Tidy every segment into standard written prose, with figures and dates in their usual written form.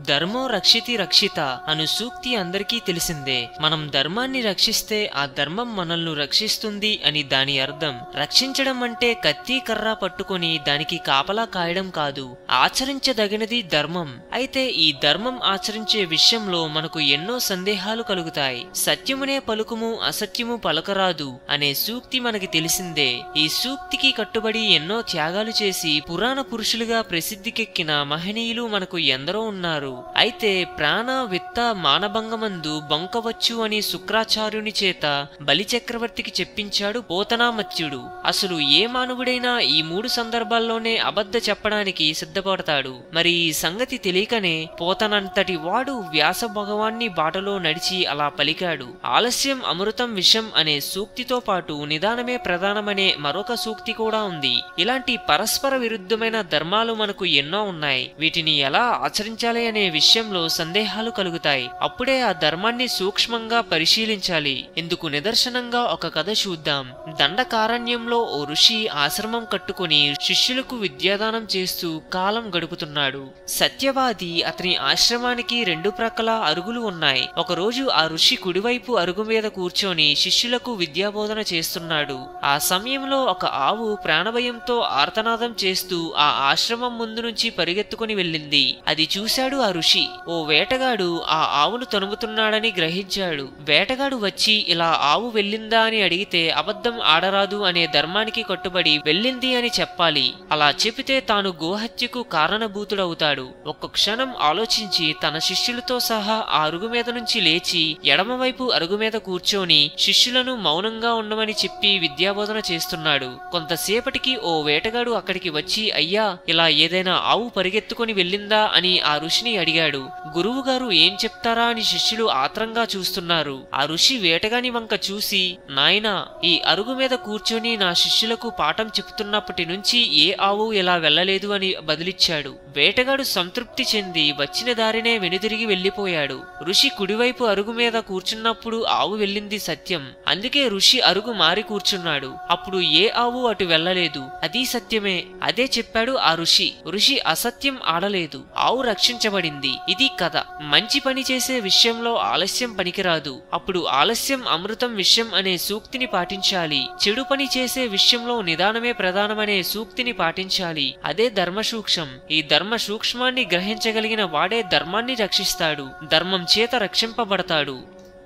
ధర్మో రక్షితి రక్షిత అను సూక్తి అందరికీ తెలిసిందే. మనం ధర్మాన్ని రక్షిస్తే ఆ ధర్మం మనల్ని రక్షిస్తుంది అని దాని అర్థం. రక్షించడం అంటే కత్తి కర్ర పట్టుకొని దానికి కాపలా కాయడం కాదు, ఆచరించదగినది ధర్మం. అయితే ఈ ధర్మం ఆచరించే విషయంలో మనకు ఎన్నో సందేహాలు కలుగుతాయి. సత్యమునే పలుకుము అసత్యము పలకరాదు అనే సూక్తి మనకి తెలిసిందే. ఈ సూక్తికి కట్టుబడి ఎన్నో త్యాగాలు చేసి పురాణ పురుషులుగా ప్రసిద్ధికెక్కిన మహనీయులు మనకు ఎందరో ఉన్నారు. అయితే ప్రాణ విత్త మానభంగమందు బొంకవచ్చు అని శుక్రాచార్యుని చేత బలిచక్రవర్తికి చెప్పించాడు పోతనామత్యుడు. అసలు ఏ మానవుడైనా ఈ మూడు సందర్భాల్లోనే అబద్ధ చెప్పడానికి సిద్ధపడతాడు. మరి ఈ సంగతి తెలియకనే పోతనంతటి వాడు వ్యాస భగవాన్ని బాటలో నడిచి అలా పలికాడు. ఆలస్యం అమృతం విషం అనే సూక్తితో పాటు నిదానమే ప్రధానమనే మరొక సూక్తి కూడా ఉంది. ఇలాంటి పరస్పర విరుద్ధమైన ధర్మాలు మనకు ఎన్నో ఉన్నాయి. వీటిని ఎలా ఆచరించాలి అనే విషయంలో సందేహాలు కలుగుతాయి. అప్పుడే ఆ ధర్మాన్ని సూక్ష్మంగా పరిశీలించాలి. ఇందుకు నిదర్శనంగా ఒక కథ చూద్దాం. దండకారణ్యంలో ఓ ఋషి ఆశ్రమం కట్టుకుని శిష్యులకు విద్యాదానం చేస్తూ కాలం గడుపుతున్నాడు. సత్యవాది అతని ఆశ్రమానికి రెండు ప్రక్కల అరుగులు ఉన్నాయి. ఒకరోజు ఆ ఋషి కుడివైపు అరుగు మీద కూర్చొని శిష్యులకు విద్యాబోధన చేస్తున్నాడు. ఆ సమయంలో ఒక ఆవు ప్రాణభయంతో ఆర్తనాదం చేస్తూ ఆ ఆశ్రమం ముందు నుంచి పరిగెత్తుకుని వెళ్ళింది. అది చూశాడు ఆ ఋషి. ఓ వేటగాడు ఆ ఆవును తనుముతున్నాడని గ్రహించాడు. వేటగాడు వచ్చి ఇలా ఆవు వెళ్ళిందా అని అడిగితే అబద్ధం ఆడరాదు అనే ధర్మానికి కట్టుబడి వెళ్ళింది అని చెప్పాలి. అలా చెబితే తాను గోహత్యకు కారణభూతుడవుతాడు. ఒక్క క్షణం ఆలోచించి తన శిష్యులతో సహా ఆ అరుగు మీద నుంచి లేచి ఎడమవైపు అరుగు మీద కూర్చొని శిష్యులను మౌనంగా ఉండమని చెప్పి విద్యాబోధన చేస్తున్నాడు. కొంతసేపటికి ఓ వేటగాడు అక్కడికి వచ్చి, అయ్యా, ఇలా ఏదైనా ఆవు పరిగెత్తుకుని వెళ్ళిందా అని ఆ ఋషిని అడిగాడు. గురువు గారు ఏం చెప్తారా అని శిష్యులు ఆత్రంగా చూస్తున్నారు. ఆ ఋషి వేటగాని వంక చూసి, నాయనా, ఈ అరుగు మీద కూర్చొని నా శిష్యులకు పాఠం చెప్తున్నప్పటి నుంచి ఏ ఆవు ఎలా వెళ్ళలేదు అని బదిలిచ్చాడు. వేటగాడు సంతృప్తి చెంది వచ్చిన దారినే వెనుదిరిగి వెళ్లిపోయాడు. ఋషి కుడివైపు అరుగు మీద కూర్చున్నప్పుడు ఆవు వెళ్ళింది సత్యం. అందుకే ఋషి అరుగు మారి కూర్చున్నాడు. అప్పుడు ఏ ఆవు అటు వెళ్ళలేదు. అది సత్యమే. అదే చెప్పాడు ఆ ఋషి. ఋషి అసత్యం ఆడలేదు. ఆవు రక్షించబడింది. ఇది కథ. మంచి పని చేసే విషయంలో ఆలస్యం పనికిరాదు. అప్పుడు ఆలస్యం అమృతం విషయం అనే సూక్తిని పాటించాలి. చెడు పని చేసే విషయంలో నిదానమే ప్రధానమనే సూక్తిని పాటించాలి. అదే ధర్మ సూక్ష్మం. ఈ ధర్మ సూక్ష్మాన్ని గ్రహించగలిగిన వాడే ధర్మాన్ని రక్షిస్తాడు, ధర్మం చేత రక్షింపబడతాడు.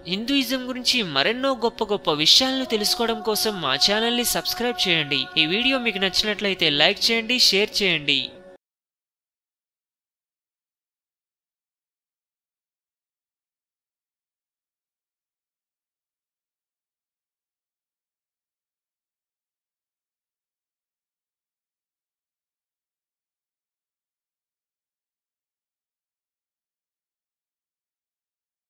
హిందూయిజం గురించి మరెన్నో గొప్ప గొప్ప విషయాలను తెలుసుకోవడం కోసం మా ఛానల్ని సబ్స్క్రైబ్ చేయండి. ఈ వీడియో మీకు నచ్చినట్లయితే లైక్ చేయండి, షేర్ చేయండి.